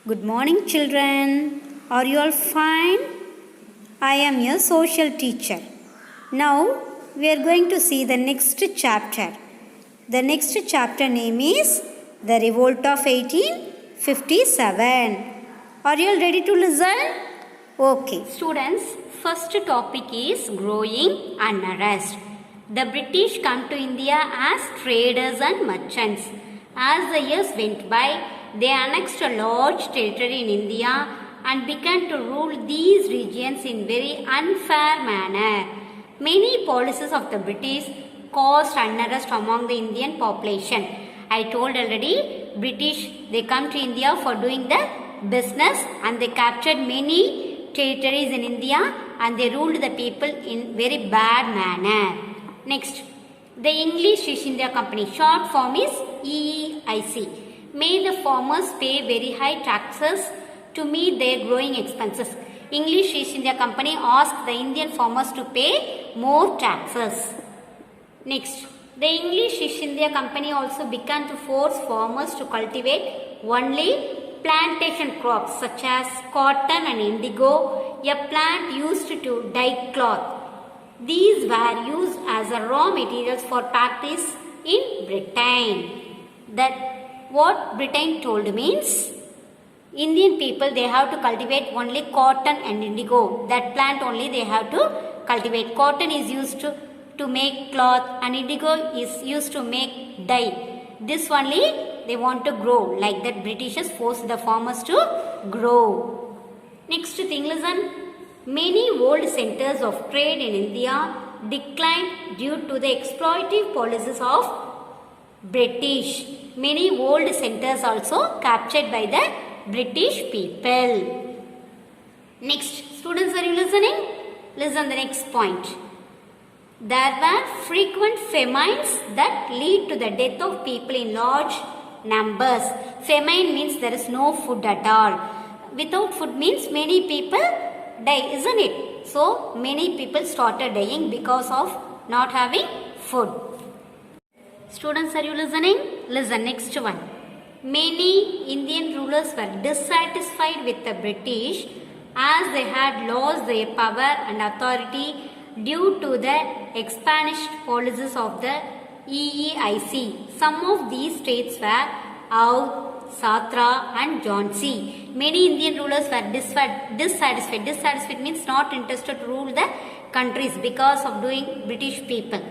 Good morning, children. Are you all fine? I am your social teacher. Now, we are going to see the next chapter. The next chapter name is The Revolt of 1857. Are you all ready to listen? Okay. Students, first topic is growing unrest. The British come to India as traders and merchants. As the years went by, they annexed a large territory in India and began to rule these regions in very unfair manner. Many policies of the British caused unrest among the Indian population. I told already, British, they come to India for doing the business and they captured many territories in India and they ruled the people in very bad manner. Next, the English East India Company, short form is EEIC, made the farmers pay very high taxes to meet their growing expenses. English East India Company asked the Indian farmers to pay more taxes. Next, the English East India Company also began to force farmers to cultivate only plantation crops such as cotton and indigo, a plant used to dye cloth. These were used as a raw materials for factories in Britain. That what Britain told means Indian people, they have to cultivate only cotton and indigo. That plant only they have to cultivate. Cotton is used to make cloth and indigo is used to make dye. This only they want to grow. Like that Britishers forced the farmers to grow. Next thing, listen. Many old centers of trade in India declined due to the exploitative policies of British. Many old centers also captured by the British people. Next, students, are you listening? Listen the next point. There were frequent famines that lead to the death of people in large numbers. Famine means there is no food at all. Without food means many people die, isn't it? So, many people started dying because of not having food. Students, are you listening? Listen, next one. Many Indian rulers were dissatisfied with the British as they had lost their power and authority due to the expansionist policies of the EEIC. Some of these states were Oudh, Satra and Jhansi. Many Indian rulers were dissatisfied. Dissatisfied means not interested to rule the countries because of doing British people.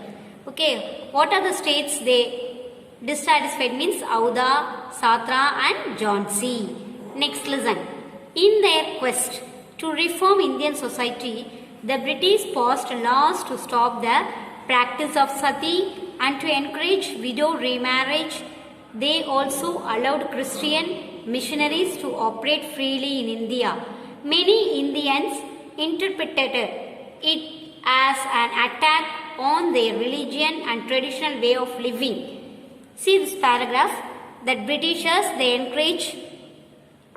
Okay, what are the states they dissatisfied means? Oudh, Satra and Jhansi. Next, listen. In their quest to reform Indian society, the British passed laws to stop the practice of sati and to encourage widow remarriage. They also allowed Christian missionaries to operate freely in India. Many Indians interpreted it as an attack on their religion and traditional way of living. See this paragraph, that Britishers, they encourage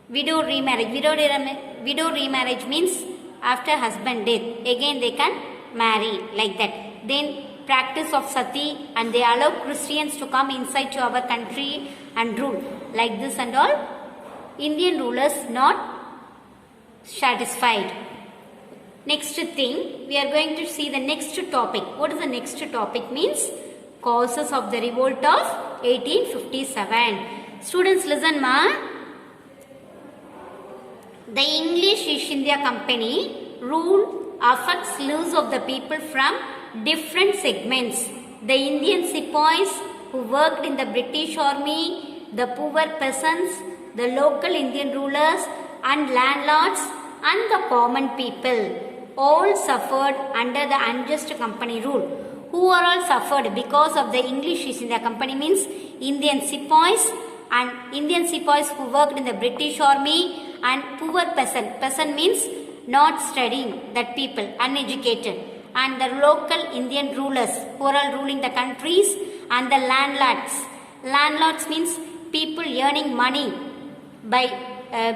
widow remarriage. Widow remarriage means after husband death, again they can marry like that. Then practice of sati and they allow Christians to come inside to our country and rule like this and all. Indian rulers not satisfied. Next thing, we are going to see the next topic. What is the next topic means? Causes of the revolt of 1857. Students, listen ma. The English East India Company rule affects lives of the people from different segments. The Indian sepoys who worked in the British army, the poor peasants, the local Indian rulers and landlords and the common people all suffered under the unjust company rule. Who are all suffered because of the English East India Company means Indian sepoys and Indian sepoys who worked in the British army and poor peasant. Peasant means not studying, that people, uneducated. And the local Indian rulers who are all ruling the countries and the landlords. Landlords means people earning money by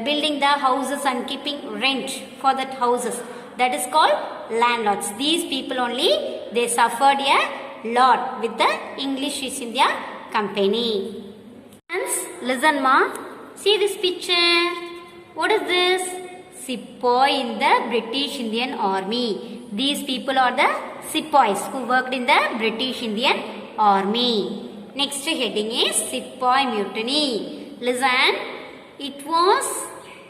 building the houses and keeping rent for that houses. That is called landlords. These people only, they suffered a lot with the English East India Company. Friends, listen ma. See this picture. What is this? Sepoy in the British Indian Army. These people are the sepoys who worked in the British Indian Army. Next heading is Sepoy Mutiny. Listen, it was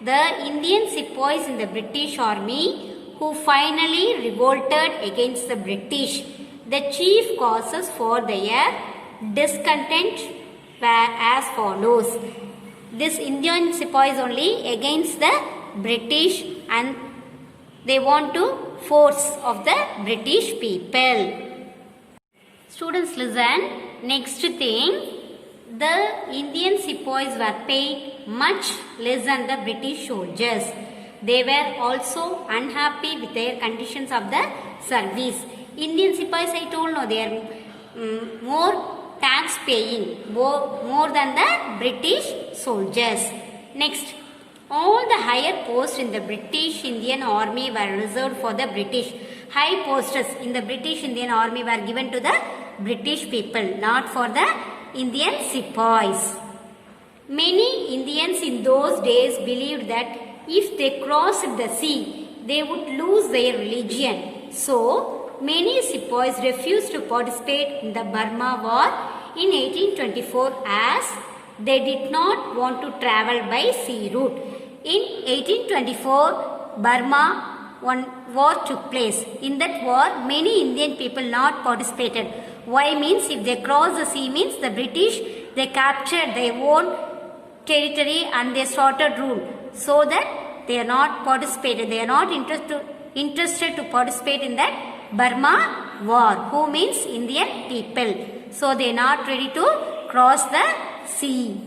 the Indian sepoys in the British Army who finally revolted against the British. The chief causes for their discontent were as follows. This Indian sepoys only against the British and they want to force of the British people. Students listen. Next thing, the Indian sepoys were paid much less than the British soldiers. They were also unhappy with their conditions of the service. Indian sepoys, I told no, they are more tax paying, more than the British soldiers. Next, all the higher posts in the British Indian Army were reserved for the British. High posts in the British Indian Army were given to the British people, not for the Indian sepoys. Many Indians in those days believed that if they crossed the sea, they would lose their religion. So, many sepoys refused to participate in the Burma War in 1824 as they did not want to travel by sea route. In 1824, Burma war took place. In that war, many Indian people not participated. Why means if they cross the sea means the British, they captured their own territory and they started rule. So that they are not participated. They are not interested to participate in that Burma war. Who means Indian people. So they are not ready to cross the sea.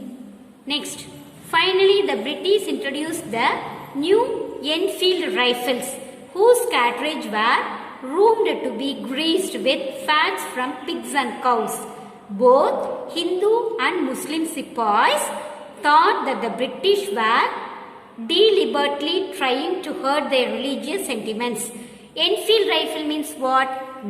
Next. Finally, the British introduced the new Enfield rifles whose cartridge were rumored to be greased with fats from pigs and cows. Both Hindu and Muslim sepoys thought that the British were deliberately trying to hurt their religious sentiments. Enfield rifle means what?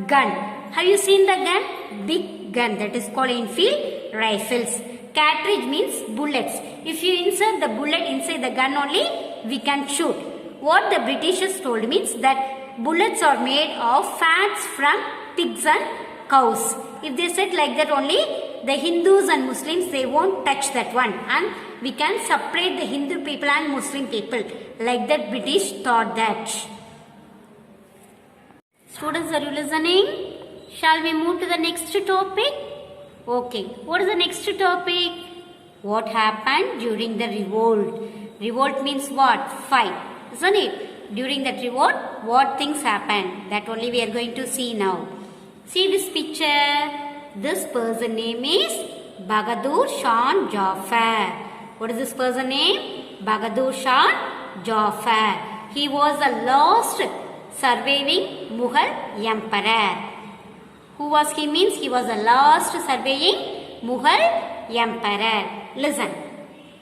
Gun. Have you seen the gun? Big gun. That is called Enfield rifles. Cartridge means bullets. If you insert the bullet inside the gun only, we can shoot. What the Britishers told means that bullets are made of fats from pigs and cows. If they said like that only, the Hindus and Muslims, they won't touch that one. And we can separate the Hindu people and Muslim people. Like that British thought that. Students, are you listening? Shall we move to the next topic? Okay. What is the next topic? What happened during the revolt? Revolt means what? Fight. Isn't it? During that revolt, what things happened? That only we are going to see now. See this picture. This person name is Bahadur Shah Jafar. What is this person name? Bahadur Shah Jafar. He was the last surviving Mughal emperor. Who was he means? He was the last surviving Mughal emperor. Listen.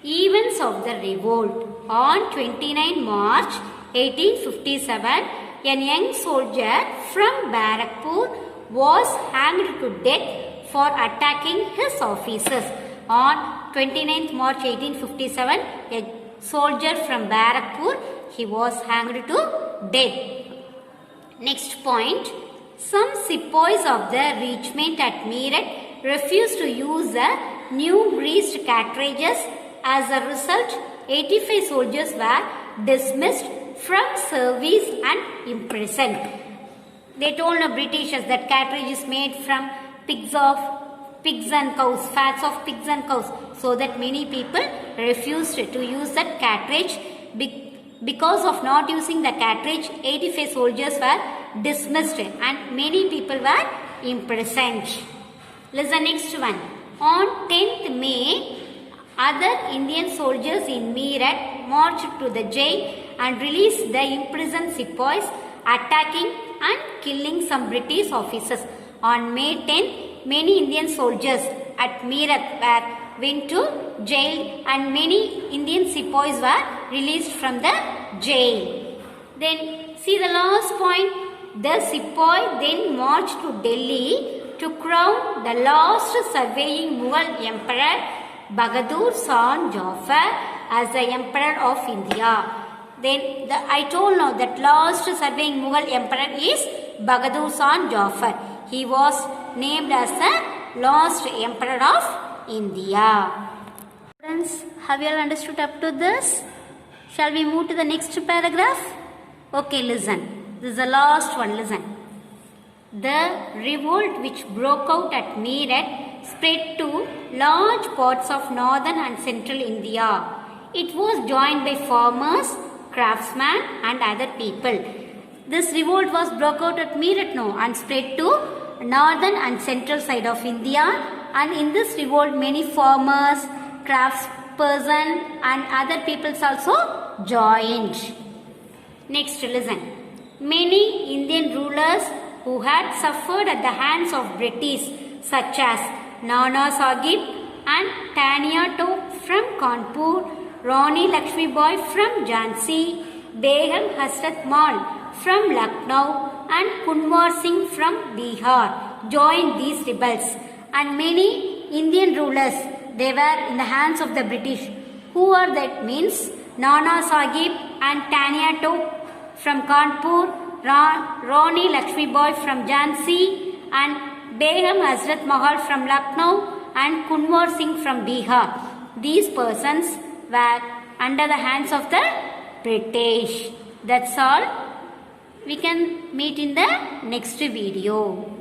Events of the revolt. On 29 March 1857, a young soldier from Barakpur was hanged to death for attacking his officers. On 29th March 1857, a soldier from Barakpur, he was hanged to death. Next point. Some sepoys of the regiment at Meerut refused to use the new greased cartridges. As a result, 85 soldiers were dismissed from service and imprisoned. They told the Britishers that cartridge is made from pigs and cows, fats of pigs and cows. So that many people refused to use that cartridge. Because of not using the cartridge, 85 soldiers were dismissed and many people were imprisoned. Listen next one. On 10th May, other Indian soldiers in Meerut marched to the jail and released the imprisoned sepoys, attacking and killing some British officers. On May 10, many Indian soldiers at Meerut went to jail and many Indian sepoys were released from the jail. Then see the last point. The sepoy then marched to Delhi to crown the last surviving Mughal emperor Bahadur Shah Jafar as the Emperor of India. Then I told now that last surviving Mughal emperor is Bahadur Shah Jafar. He was named as the last emperor of India. Friends, have you all understood up to this? Shall we move to the next paragraph? Okay, listen. This is the last one. Listen. The revolt which broke out at Meerut spread to large parts of northern and central India. It was joined by farmers, craftsmen and other people. This revolt was broke out at Meerut now and spread to northern and central side of India, and in this revolt many farmers, craftsperson and other peoples also joined. Next, listen. Many Indian rulers who had suffered at the hands of British such as Nana Sahib and Tania Tope from Kanpur, Rani Lakshmi Bai from Jhansi, Begum Hasrat Mahal from Lucknow and Kunwar Singh from Bihar joined these rebels, and many Indian rulers, they were in the hands of the British. Who are that? Means Nana Sahib and Tania Tope from Kanpur, Rani Lakshmi Bai from Jhansi and Begum Hasrat Mahal from Lucknow and Kunwar Singh from Bihar. These persons were under the hands of the British. That's all. We can meet in the next video.